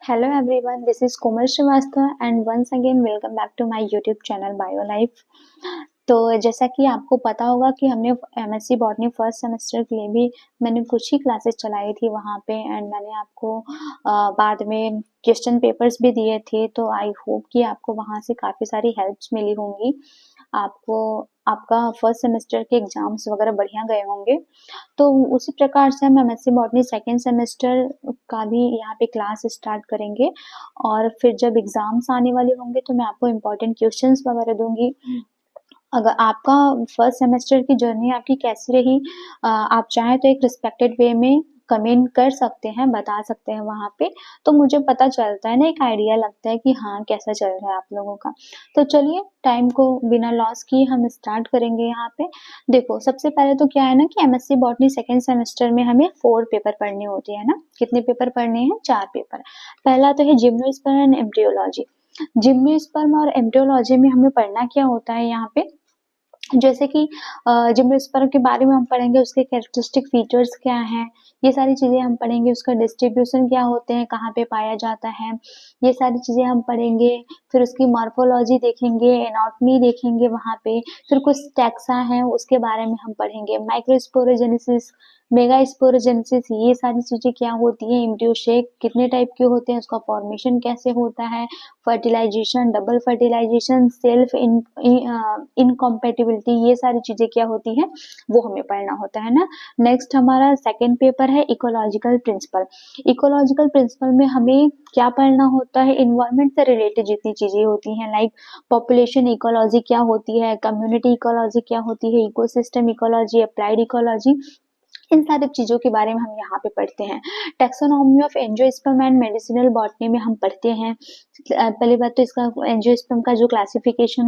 Hello everyone, this is Komal Srivastava and once again welcome back to my YouTube channel BioLife। तो जैसा कि आपको पता होगा कि हमने एमएससी बॉटनी फर्स्ट सेमेस्टर के लिए भी मैंने कुछ ही क्लासेस चलाई थी वहाँ पे एंड मैंने आपको बाद में क्वेश्चन पेपर्स भी दिए थे। तो आई होप कि आपको वहाँ से काफ़ी सारी हेल्प्स मिली होंगी, आपको आपका फर्स्ट सेमेस्टर के एग्जाम्स वगैरह बढ़िया गए होंगे। तो उसी प्रकार से हम एमएससी बॉटनी सेकेंड सेमेस्टर का भी यहाँ पे क्लास स्टार्ट करेंगे और फिर जब एग्जाम्स आने वाले होंगे तो मैं आपको इम्पोर्टेंट क्वेश्चंस वगैरह दूंगी। अगर आपका फर्स्ट सेमेस्टर की जर्नी आपकी कैसी रही, आप चाहें तो एक रिस्पेक्टेड वे में कमेंट कर सकते हैं, बता सकते हैं वहाँ पे, तो मुझे पता चलता है ना, एक आइडिया लगता है कि हाँ कैसा चल रहा है आप लोगों का। तो चलिए टाइम को बिना लॉस किए हम स्टार्ट करेंगे। यहाँ पे देखो, सबसे पहले तो क्या है ना कि एमएससी बॉटनी सेकेंड सेमेस्टर में हमें 4 पेपर पढ़ने होते हैं ना। कितने पेपर पढ़ने हैं? 4 पेपर। पहला तो है जिम्नोस्पर्म एंड एम्ब्रियोलॉजी। जिम्नोस्पर्म और एम्ब्रियोलॉजी में हमें पढ़ना क्या होता है यहाँ पे, जैसे कि जिम्नोस्पर्म के बारे में हम पढ़ेंगे, उसके कैरेक्टरिस्टिक फीचर्स क्या हैं, ये सारी चीजें हम पढ़ेंगे। उसका डिस्ट्रीब्यूशन क्या होते हैं, कहाँ पे पाया जाता है, ये सारी चीजें हम पढ़ेंगे। फिर उसकी मॉर्फोलॉजी देखेंगे, एनाटॉमी देखेंगे वहाँ पे। फिर कुछ टैक्सा हैं उसके बारे में हम पढ़ेंगे, माइक्रोस्पोरोजेनेसिस, मेगा स्पोरोजेनेसिस, ये सारी चीजें क्या होती है, एम्ब्रियो शेक कितने टाइप के होते हैं, उसका फॉर्मेशन कैसे होता है, fertilization, double fertilization, self incompatibility, ये सारी चीजें क्या होती है वो हमें पढ़ना होता है ना। नेक्स्ट हमारा सेकेंड पेपर है इकोलॉजिकल प्रिंसिपल। इकोलॉजिकल प्रिंसिपल में हमें क्या पढ़ना होता है, इन्वायरमेंट से रिलेटेड जितनी चीजें होती हैं, लाइक पॉपुलेशन इकोलॉजी क्या होती है, कम्युनिटी इकोलॉजी क्या होती है, इकोसिस्टम इकोलॉजी, अप्लाइड इकोलॉजी, इन सारी चीजों के बारे में हम यहाँ पे पढ़ते हैं। Taxonomy of angiosperm and medicinal botany में हम पढ़ते हैं। पहली बात तो इसका एंजियोस्पर्म का जो क्लासिफिकेशन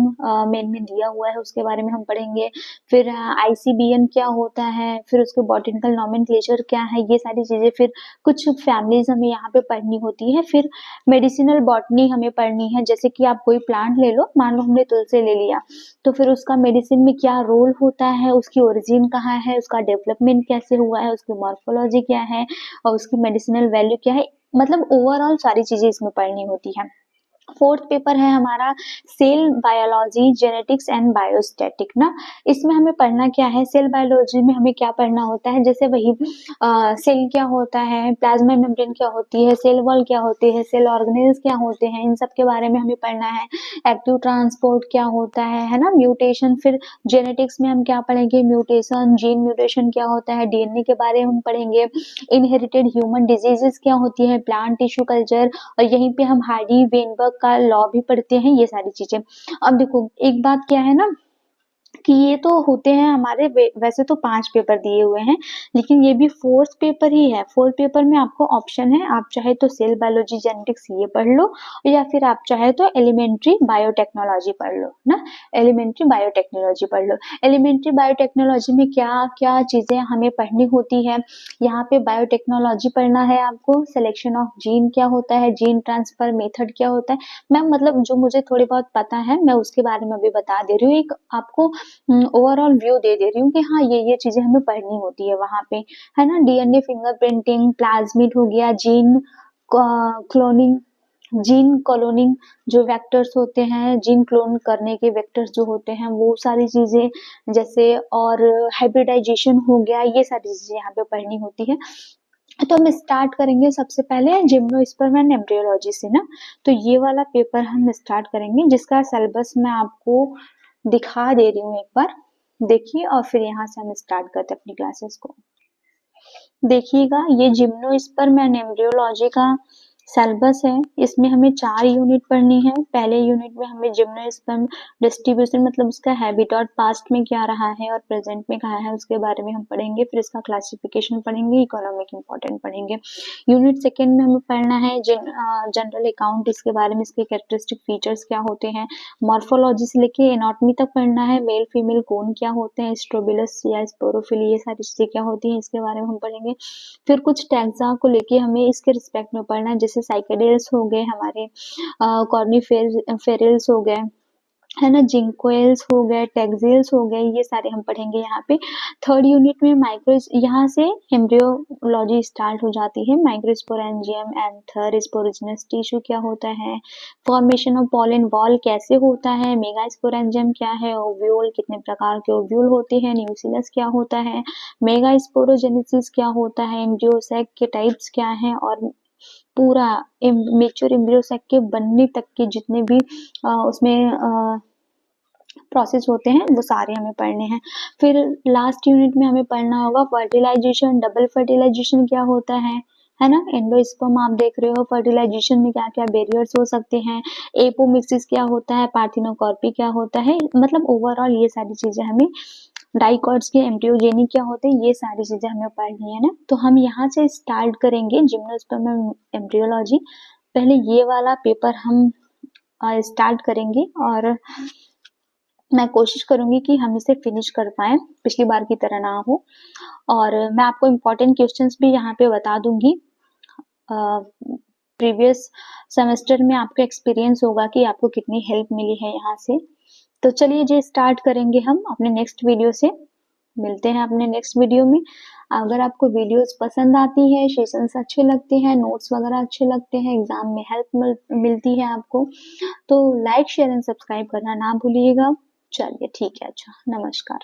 मेन में दिया हुआ है उसके बारे में हम पढ़ेंगे। फिर आईसीबीएन क्या होता है, फिर उसके बॉटनिकल नॉमेनक्लेचर क्या है, ये सारी चीजें। फिर कुछ फैमिलीज हमें यहाँ पे पढ़नी होती है। फिर मेडिसिनल बॉटनी हमें पढ़नी है, जैसे कि आप कोई प्लांट ले लो, मान लो हमने तुलसी ले लिया, तो फिर उसका मेडिसिन में क्या रोल होता है, उसकी ओरिजिन कहाँ है, उसका डेवलपमेंट कैसे हुआ है, उसकी मॉर्फोलॉजी क्या है और उसकी मेडिसिनल वैल्यू क्या है, मतलब ओवरऑल सारी चीजें इसमें पढ़नी होती है। फोर्थ पेपर है हमारा cell biology, genetics and biostatic ना। इसमें हमें पढ़ना क्या है, सेल बायोलॉजी में हमें क्या पढ़ना होता है, जैसे वही सेल क्या होता है, प्लाज्मा मेम्ब्रेन क्या होती है, सेल वॉल क्या होती है, सेल ऑर्गेनेल्स क्या होते हैं, इन सब के बारे में हमें पढ़ना है। एक्टिव ट्रांसपोर्ट क्या होता है ना, म्यूटेशन। फिर जेनेटिक्स में हम क्या पढ़ेंगे, म्यूटेशन, जीन म्यूटेशन क्या होता है, डीएनए के बारे में हम पढ़ेंगे। इनहेरिटेड ह्यूमन डिजीजेस क्या होती है, प्लांट टिश्यू कल्चर, और यहीं पे हम हार्डी वेनबर्ग का लॉ भी पढ़ते हैं, ये सारी चीजें। अब देखो एक बात क्या है ना कि ये तो होते हैं हमारे वैसे तो 5 पेपर दिए हुए हैं, लेकिन ये भी फोर्थ पेपर ही है। फोर्थ पेपर में आपको ऑप्शन है, आप चाहे तो सेल बायोलॉजी जेनेटिक्स ये पढ़ लो, या फिर आप चाहे तो एलिमेंट्री बायोटेक्नोलॉजी पढ़ लो ना। एलिमेंट्री बायोटेक्नोलॉजी पढ़ लो। एलिमेंट्री बायोटेक्नोलॉजी में क्या क्या चीजें हमें पढ़नी होती है, यहाँ पे बायोटेक्नोलॉजी पढ़ना है आपको, सिलेक्शन ऑफ जीन क्या होता है, जीन ट्रांसफर मेथड क्या होता है। मैम मतलब जो मुझे थोड़ी बहुत पता है मैं उसके बारे में अभी बता दे रही हूँ, एक आपको ओवरऑल व्यू दे दे रही हूँ कि हाँ ये चीजें हमें पढ़नी होती है वहां पे, है ना। डीएनए फिंगरप्रिंटिंग, प्लाज्मिड हो गया, जीन क्लोनिंग, जीन क्लोनिंग, जो वेक्टर्स होते हैं, जीन क्लोन करने के वेक्टर्स जो होते हैं वो सारी चीजें, जैसे और हाइब्रिडाइजेशन हो गया, ये सारी चीजें यहाँ पे पढ़नी होती है। तो हम स्टार्ट करेंगे सबसे पहले जिम्नोस्पर्म एंड एम्ब्रियोलॉजी से ना। तो ये वाला पेपर हम स्टार्ट करेंगे, जिसका सिलेबस मैं आपको दिखा दे रही हूँ, एक बार देखिए और फिर यहाँ से हम स्टार्ट करते हैं अपनी क्लासेस को। देखिएगा, ये जिम्नोस्पर्म एंड एम्ब्रियोलॉजी का सिलेबस है। इसमें हमें 4 यूनिट पढ़नी है। पहले यूनिट में हमें जिम्नोस्पर्म डिस्ट्रीब्यूशन, मतलब उसका हैबिटेट पास्ट में क्या रहा है और प्रेजेंट में कहाँ है, उसके बारे में हम पढ़ेंगे। फिर इसका क्लासिफिकेशन पढ़ेंगे, इकोनॉमिक इंपॉर्टेंट पढ़ेंगे। यूनिट सेकेंड में हमें पढ़ना है जनरल अकाउंट, इसके बारे में, इसके कैरेक्टरिस्टिक फीचर्स क्या होते हैं, मॉर्फोलॉजी से लेके एनाटॉमी तक पढ़ना है। मेल फीमेल कौन क्या होते हैं, स्ट्रोबिलस या स्पोरोफिली, ये सारी चीजें क्या होती हैं इसके बारे में हम पढ़ेंगे। फिर कुछ टैक्सा को लेके हमें इसके रिस्पेक्ट में पढ़ना है, जैसे साइकेडेल्स हो गए हमारे, कॉर्निफेरल्स हो गए, है ना, जिंकोएल्स हो गए, टैक्सेल्स हो गए, ये सारे हम पढ़ेंगे यहाँ पे। थर्ड यूनिट में माइक्रो, यहाँ से एम्ब्रियोलॉजी स्टार्ट हो जाती है। माइक्रोस्पोरेंजियम, एंथर, स्पोरोजिनस टिश्यू क्या होता है, फॉर्मेशन ऑफ पॉलन वॉल कैसे होता है, मेगास्पोरेंजियम क्या है, ओव्यूल कितने प्रकार के ओव्यूल होते हैं, न्यूक्लियस क्या होता है, मेगास्पोरोजेनेसिस क्या होता है, एम्ब्रियोसेक के टाइप्स क्या हैं, और पूरा मेच्योर एम्ब्रियोसेक के बनने तक के जितने भी उसमें प्रोसेस होते हैं वो सारे हमें पढ़ने हैं। फिर लास्ट यूनिट में हमें पढ़ना होगा फर्टिलाइजेशन, डबल फर्टिलाइजेशन क्या होता है ना, एंडोस्पर्म आप देख रहे हो, फर्टिलाइजेशन में क्या क्या बैरियर्स हो सकते हैं, एपोमिक्सिस क्या होता है, पार्थिनोकॉर्पी क्या होता है, मतलब ओवरऑल ये सारी चीजें हमें, डाइकॉट्स के एम्ब्रियोजेनी क्या होते हैं, ये सारी चीजें हमें पढ़नी है ना। तो हम यहाँ से स्टार्ट करेंगे जिम्नोस्पर्म एम्ब्रियोलॉजी। पहले ये वाला पेपर हम स्टार्ट करेंगे और मैं कोशिश करूंगी कि हम इसे फिनिश कर पाए, पिछली बार की तरह ना हो। और मैं आपको इम्पोर्टेंट क्वेश्चंस भी यहाँ पे बता दूंगी। प्रीवियस सेमेस्टर में आपका एक्सपीरियंस होगा कि आपको कितनी हेल्प मिली है यहाँ से। तो चलिए जी स्टार्ट करेंगे हम अपने नेक्स्ट वीडियो से। मिलते हैं अपने नेक्स्ट वीडियो में। अगर आपको वीडियोस पसंद आती है, सेशंस अच्छे लगते हैं, नोट्स वगैरह अच्छे लगते हैं, एग्जाम में हेल्प मिलती है आपको, तो लाइक शेयर एंड सब्सक्राइब करना ना भूलिएगा। चलिए ठीक है, अच्छा, नमस्कार।